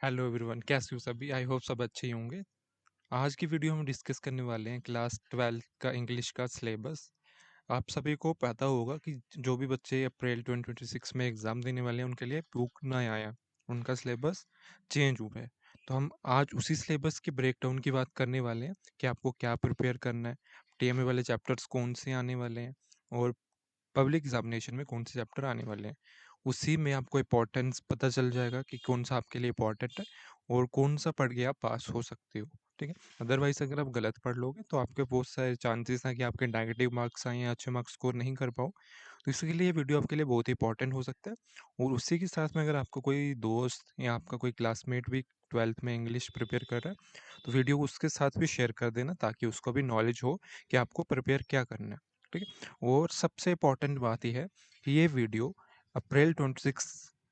Hello everyone, कैसे हो सभी? आई होप सब अच्छे ही होंगे। आज की वीडियो हम डिस्कस करने वाले हैं क्लास 12 का इंग्लिश का सिलेबस। आप सभी को पता होगा कि जो भी बच्चे अप्रैल 2026 में एग्ज़ाम देने वाले हैं उनके लिए बुक ना आया, उनका सिलेबस चेंज हुआ है। तो हम आज उसी सिलेबस की ब्रेकडाउन की बात करने वाले हैं कि आपको क्या प्रिपेयर करना है, टीएमए वाले चैप्टर्स कौन से आने वाले हैं और पब्लिक एग्जामिनेशन में कौन से चैप्टर आने वाले हैं। उसी में आपको इम्पोर्टेंस पता चल जाएगा कि कौन सा आपके लिए इम्पोर्टेंट है और कौन सा पढ़ के आप पास हो सकते हो। ठीक है, अदरवाइज अगर आप गलत पढ़ लोगे तो आपके बहुत सारे चांसेस हैं कि आपके नेगेटिव मार्क्स आए या अच्छे मार्क्स स्कोर नहीं कर पाओ। तो इसके लिए ये वीडियो आपके लिए बहुत ही इंपॉर्टेंट हो सकता है। और उसी के साथ में अगर आपका कोई दोस्त या आपका कोई क्लासमेट भी 12th में इंग्लिश प्रिपेयर कर रहा है तो वीडियो को उसके साथ भी शेयर कर देना ताकि उसको भी नॉलेज हो कि आपको प्रिपेयर क्या करना है। ठीक है, और सबसे इम्पोर्टेंट बात यह है कि ये वीडियो अप्रैल 26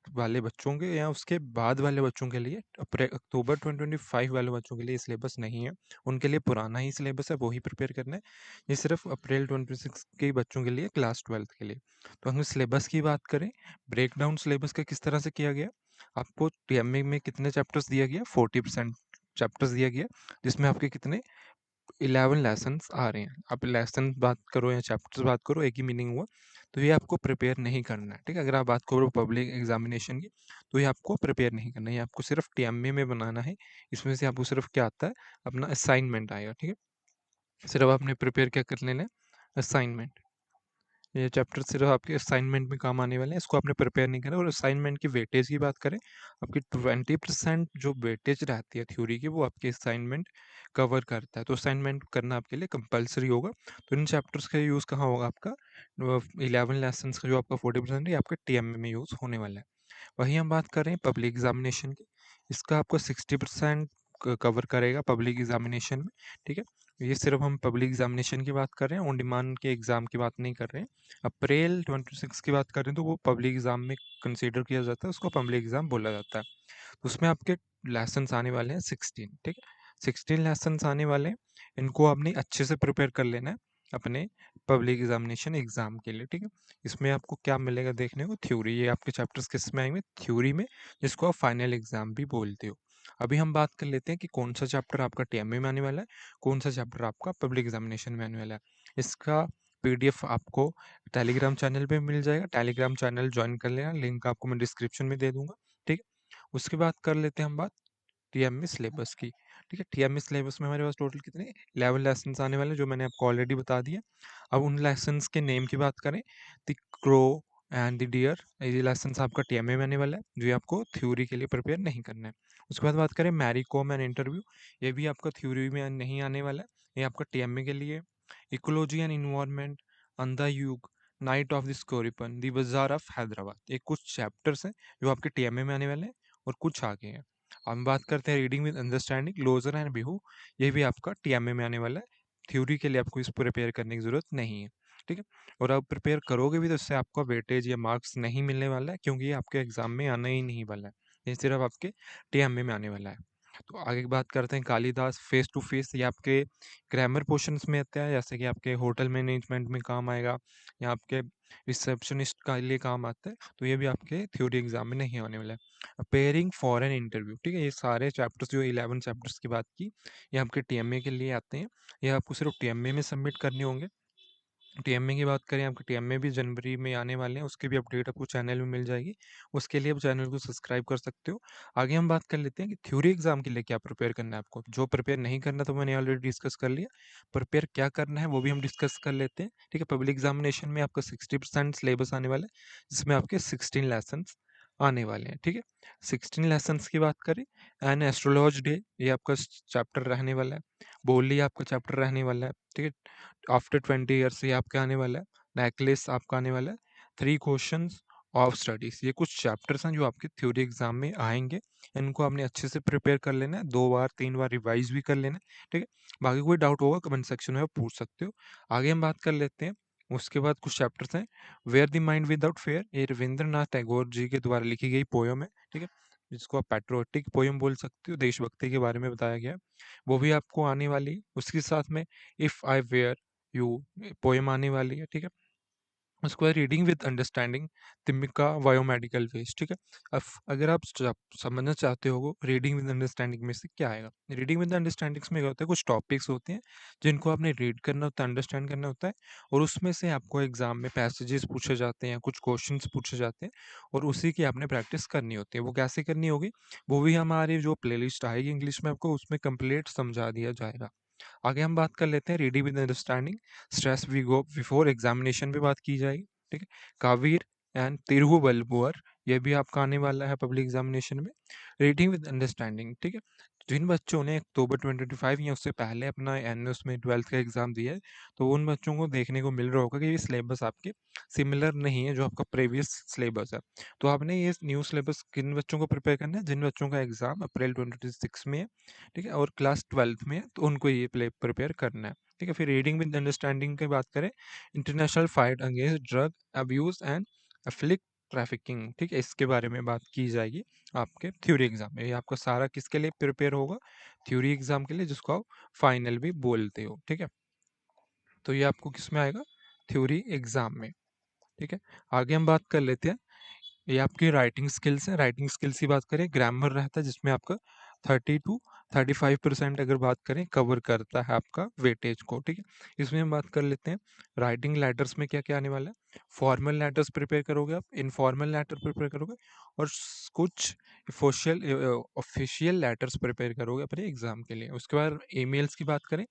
वाले बच्चों के या उसके बाद वाले बच्चों के लिए, अक्टूबर 2025 वाले बच्चों के लिए सिलेबस नहीं है। उनके लिए पुराना ही सिलेबस है, वो ही प्रिपेयर करना है। ये सिर्फ अप्रैल 26 के बच्चों के लिए, क्लास 12th के लिए। तो हम सिलेबस की बात करें, ब्रेकडाउन सिलेबस का किस तरह से किया गया। आपको टीएमए में कितने चैप्टर्स दिया गया? 40% चैप्टर्स दिया गया, जिसमें आपके कितने 11 लेसन्स आ रहे हैं। आप लेसन बात करो या चैप्टर्स बात करो, एक ही मीनिंग हुआ। तो ये आपको प्रिपेयर नहीं करना है। ठीक है, अगर आप बात करो पब्लिक एग्जामिनेशन की तो ये आपको प्रिपेयर नहीं करना है, ये आपको सिर्फ टीएमए में बनाना है। इसमें से आपको सिर्फ क्या आता है, अपना असाइनमेंट आएगा। ठीक है, सिर्फ आपने प्रिपेयर क्या कर लेना है, असाइनमेंट। ये चैप्टर सिर्फ आपके असाइनमेंट में काम आने वाले हैं, इसको आपने प्रिपेयर नहीं करना। और असाइनमेंट की वेटेज की बात करें, आपकी 20% जो वेटेज रहती है थ्योरी की वो आपके असाइनमेंट कवर करता है। तो असाइनमेंट करना आपके लिए कंपलसरी होगा। तो इन चैप्टर्स का यूज़ कहाँ होगा? आपका 11 लेसन का जो आपका 40% है, ये आपके टीएमए में यूज़ होने वाला है। वहीं हम बात कर रहे हैं पब्लिक एग्जामिनेशन की, इसका आपको 60% कवर करेगा पब्लिक एग्जामिनेशन में। ठीक है, ये सिर्फ हम पब्लिक एग्जामिनेशन की बात कर रहे हैं, ऑन डिमांड के एग्ज़ाम की बात नहीं कर रहे हैं। अप्रैल 26 की बात करें तो वो पब्लिक एग्ज़ाम में कंसीडर किया जाता है, उसको पब्लिक एग्ज़ाम बोला जाता है। तो उसमें आपके लेसन्स आने वाले हैं 16। ठीक है, 16 लेसन्स आने वाले हैं। इनको आपने अच्छे से प्रिपेयर कर लेना है अपने पब्लिक एग्जामिनेशन एग्ज़ाम के लिए। ठीक है, इसमें आपको क्या मिलेगा देखने को? थ्योरी। ये आपके चैप्टर्स किस में आएंगे? थ्योरी में, जिसको आप फाइनल एग्ज़ाम भी बोलते हो। अभी हम बात कर लेते हैं कि कौन सा चैप्टर आपका टीएमए में आने वाला है, कौन सा चैप्टर आपका पब्लिक एग्जामिनेशन में आने वाला है। इसका पीडीएफ आपको टेलीग्राम चैनल पे मिल जाएगा। टेलीग्राम चैनल ज्वाइन कर लेना, लिंक आपको मैं डिस्क्रिप्शन में दे दूंगा। ठीक है, उसके बाद कर लेते हैं हम बात टीएमए सिलेबस की। ठीक है, टीएमए सिलेबस में हमारे पास टोटल कितने 11 लेसन्स आने वाले हैं, जो मैंने आपको ऑलरेडी बता दिया। अब उन लेसन्स के नेम की बात करें, the crow and the deer, ये लेसन्स आपका टीएमए में आने वाला है, जो आपको थ्योरी के लिए प्रिपेयर नहीं करना है। उसके बाद बात करें मैरी कॉम एंड इंटरव्यू, ये भी आपका थ्योरी में नहीं आने वाला है, ये आपका टीएमए के लिए। इकोलॉजी एंड इन्वायरमेंट, अंधा युग, नाइट ऑफ द स्कोरिपन, द बाजार ऑफ हैदराबाद, ये कुछ चैप्टर्स हैं जो आपके टीएमए में आने वाले हैं और कुछ आगे हैं। हम बात करते हैं reading with understanding, closer and Bihu, ये भी आपका टीएमए में आने वाला है। थ्योरी के लिए आपको इस प्रिपेयर करने की ज़रूरत नहीं है। ठीक है, और आप प्रिपेयर करोगे भी तो इससे आपका वेटेज या मार्क्स नहीं मिलने वाला है, क्योंकि ये आपके एग्जाम में आना ही नहीं वाला है, ये सिर्फ आपके टीएमए में आने वाला है। तो आगे की बात करते हैं कालिदास फेस टू फेस, ये आपके ग्रामर पोर्शंस में आता है, जैसे कि आपके होटल मैनेजमेंट में काम आएगा या आपके रिसेप्शनिस्ट के लिए काम आता है। तो ये भी आपके थ्योरी एग्जाम में नहीं आने वाला है। अपेयरिंग फॉर एन इंटरव्यू, ठीक है, ये सारे चैप्टर्स जो 11 चैप्टर्स की बात की, ये आपके टीएमए के लिए आते हैं। ये आपको सिर्फ टीएमए में सबमिट करने होंगे। टीएमए की बात करें, आपके टीएमए भी जनवरी में आने वाले हैं, उसकी भी अपडेट आपको चैनल में मिल जाएगी। उसके लिए आप चैनल को सब्सक्राइब कर सकते हो। आगे हम बात कर लेते हैं कि थ्योरी एग्जाम के लिए क्या प्रिपेयर करना है आपको। जो प्रिपेयर नहीं करना तो मैंने ऑलरेडी डिस्कस कर लिया, प्रिपेयर क्या करना है वो भी हम डिस्कस कर लेते हैं। ठीक है, पब्लिक एग्जामिनेशन में आपका 60% सिलेबस आने वाला है, जिसमें आपके 16 लेसन आने वाले हैं। ठीक है, 16 लेसन्स की बात करें, एन एस्ट्रोलॉज डे, ये आपका चैप्टर रहने वाला है। बोली आपका चैप्टर रहने वाला है। ठीक है, आफ्टर 20 ईयर्स ये आपका आने वाला है। नेकलेस आपका आने वाला है। 3 क्वेश्चंस ऑफ स्टडीज, ये कुछ चैप्टर्स हैं जो आपके थ्योरी एग्जाम में आएंगे। इनको आपने अच्छे से प्रिपेयर कर लेना है, 2 बार 3 बार रिवाइज भी कर लेना है। ठीक है, बाकी कोई डाउट होगा कमेंट सेक्शन में आप पूछ सकते हो। आगे हम बात कर लेते हैं, उसके बाद कुछ चैप्टर्स हैं। Where the mind without fear, ये रविंद्रनाथ टैगोर जी के द्वारा लिखी गई पोयम है। ठीक है, जिसको आप पैट्रियोटिक पोयम बोल सकते हो, देशभक्ति के बारे में बताया गया है। वो भी आपको आने वाली है। उसके साथ में if I were you poem आने वाली है। ठीक है, उसके बाद रीडिंग विद अंडरस्टैंडिंग, तिमिका बायोमेडिकल वेस्ट, ठीक है। अब अगर आप समझना चाहते हो रीडिंग विद अंडरस्टैंडिंग में से क्या आएगा, रीडिंग विद अंडरस्टैंडिंग्स में क्या होता है, कुछ टॉपिक्स होते हैं जिनको आपने रीड करना होता है, अंडरस्टैंड करना होता है, और उसमें से आपको एग्जाम में पैसेजेस पूछे जाते हैं, कुछ क्वेश्चंस पूछे जाते हैं, और उसी की आपने प्रैक्टिस करनी होती है। वो कैसे करनी होगी, वो भी हमारी जो प्लेलिस्ट आएगी इंग्लिश में, आपको उसमें कंप्लीट समझा दिया जाएगा। आगे हम बात कर लेते हैं reading with understanding, stress we go before examination पे बात की जाएगी, ठीक है। कावीर एंड तिरुवल्लुवर, ये भी आपका आने वाला है पब्लिक एग्जामिनेशन में। रीडिंग विद अंडरस्टैंडिंग, ठीक है। जिन बच्चों ने अक्टूबर 2025 या उससे पहले अपना एन उसमें 12th का एग्जाम दिया है, तो उन बच्चों को देखने को मिल रहा होगा कि ये सिलेबस आपके सिमिलर नहीं है जो आपका प्रीवियस सिलेबस है। तो आपने ये न्यू सिलेबस किन बच्चों को प्रिपेयर करना है, जिन बच्चों का एग्जाम अप्रैल 2026 में है, ठीक है, और क्लास 12th में है, तो उनको ये प्रिपेयर करना है, ठीक है। फिर रीडिंग विद अंडरस्टैंडिंग की बात करें, international fight against drug abuse and एफिलिक ट्रैफिकिंग, ठीक है, इसके बारे में बात की जाएगी आपके थ्योरी एग्जाम में। ये आपका सारा किसके लिए प्रिपेयर होगा, थ्योरी एग्जाम के लिए, जिसको आप फाइनल भी बोलते हो, ठीक है। तो ये आपको किस में आएगा, थ्योरी एग्जाम में, ठीक है। आगे हम बात कर लेते हैं, ये आपकी राइटिंग स्किल्स है। राइटिंग स्किल्स की बात करें, ग्रामर रहता है जिसमें आपका 30 to 35% अगर बात करें कवर करता है आपका वेटेज को, ठीक है। इसमें हम बात कर लेते हैं राइटिंग लेटर्स में क्या क्या आने वाला है। फॉर्मल लेटर्स प्रिपेयर करोगे आप, इनफॉर्मल लेटर प्रिपेयर करोगे, और कुछ ऑफिशियल ऑफिशियल लेटर्स प्रिपेयर करोगे अपने एग्जाम के लिए। उसके बाद ईमेल्स की बात करें,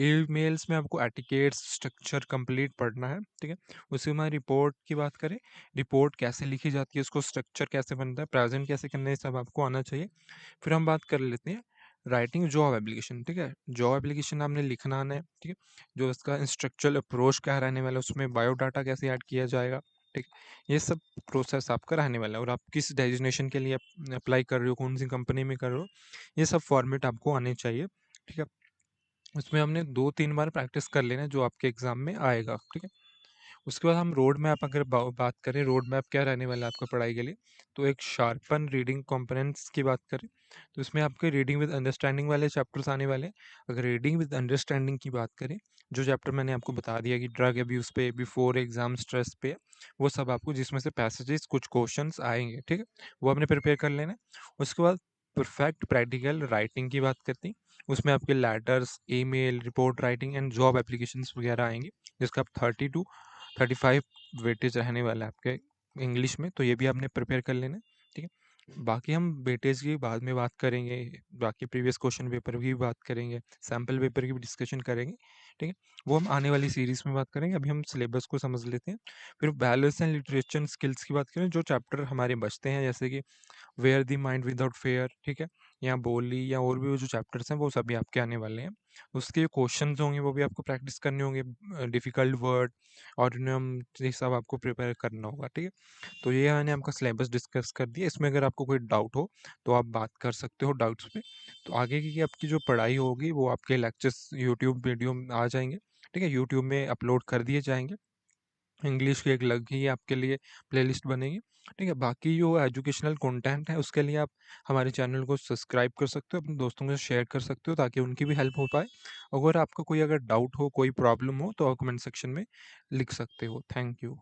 ईमेल्स में आपको एटिकेट्स स्ट्रक्चर कंप्लीट पढ़ना है, ठीक है। उसके बाद रिपोर्ट की बात करें, रिपोर्ट कैसे लिखी जाती है, उसको स्ट्रक्चर कैसे बनता है, प्रेजेंट कैसे करना है, सब आपको आना चाहिए। फिर हम बात कर लेते हैं राइटिंग जॉब एप्लीकेशन, ठीक है। जॉब एप्लीकेशन आपने लिखना आना है, ठीक है। जो इसका इंस्ट्रक्चरल अप्रोच क्या रहने वाला है, उसमें बायोडाटा कैसे ऐड किया जाएगा, ठीक है। ये सब प्रोसेस आपका रहने वाला है, और आप किस डेजिग्नेशन के लिए अप्लाई कर रहे हो, कौन सी कंपनी में कर रहे हो, ये सब फॉर्मेट आपको आने चाहिए, ठीक है। उसमें हमने 2-3 बार प्रैक्टिस कर लेना है जो आपके एग्जाम में आएगा, ठीक है। उसके बाद हम रोड मैप अगर बात करें, रोड मैप क्या रहने वाला है आपका पढ़ाई के लिए, तो एक शार्पन रीडिंग कंपोनेंट्स की बात करें, तो इसमें आपके रीडिंग विद अंडरस्टैंडिंग वाले चैप्टर्स आने वाले हैं। अगर रीडिंग विद अंडरस्टैंडिंग की बात करें, जो चैप्टर मैंने आपको बता दिया कि ड्रग अब्यूज पे, बिफोर एग्जाम स्ट्रेस पे, वो सब आपको जिसमें से पैसेजेस कुछ क्वेश्चंस आएंगे, ठीक है, वो आपने प्रिपेयर कर लेना है। उसके बाद परफेक्ट प्रैक्टिकल राइटिंग की बात करते हैं, उसमें आपके letters, email, report writing and job applications वगैरह आएंगे, जिसका आप 30 to 35 वेटेज रहने वाला है आपके इंग्लिश में, तो ये भी आपने प्रिपेयर कर लेना है, ठीक है। बाकी हम वेटेज की बाद में बात करेंगे, बाकी प्रीवियस क्वेश्चन पेपर की भी बात करेंगे, सैम्पल पेपर की भी डिस्कशन करेंगे, ठीक है। वो हम आने वाली सीरीज में बात करेंगे, अभी हम सिलेबस को समझ लेते हैं। फिर बैलेंस एंड लिटरेचर स्किल्स की बात करें, जो चैप्टर हमारे बचते हैं, जैसे कि where the mind without fear, ठीक है, या बोली, या और भी वो जो चैप्टर्स हैं वो सभी आपके आने वाले हैं। उसके जो क्वेश्चंस होंगे वो भी आपको प्रैक्टिस करने होंगे, डिफिकल्ट वर्ड, ऑर्डिनम, ये सब आपको प्रिपेयर करना होगा, ठीक है। तो ये मैंने आपका सिलेबस डिस्कस कर दिया। इसमें अगर आपको कोई डाउट हो तो आप बात कर सकते हो डाउट्स पे। तो आगे की आपकी जो पढ़ाई होगी वो आपके लेक्चर्स यूट्यूब वीडियो में आ जाएंगे, ठीक है, यूट्यूब में अपलोड कर दिए जाएंगे। इंग्लिश की एक अलग ही आपके लिए प्लेलिस्ट बनेगी, ठीक है। बाकी जो एजुकेशनल कंटेंट है उसके लिए आप हमारे चैनल को सब्सक्राइब कर सकते हो, अपने दोस्तों के साथ शेयर कर सकते हो, ताकि उनकी भी हेल्प हो पाए। अगर आपका कोई अगर डाउट हो, कोई प्रॉब्लम हो, तो आप कमेंट सेक्शन में लिख सकते हो। Thank you.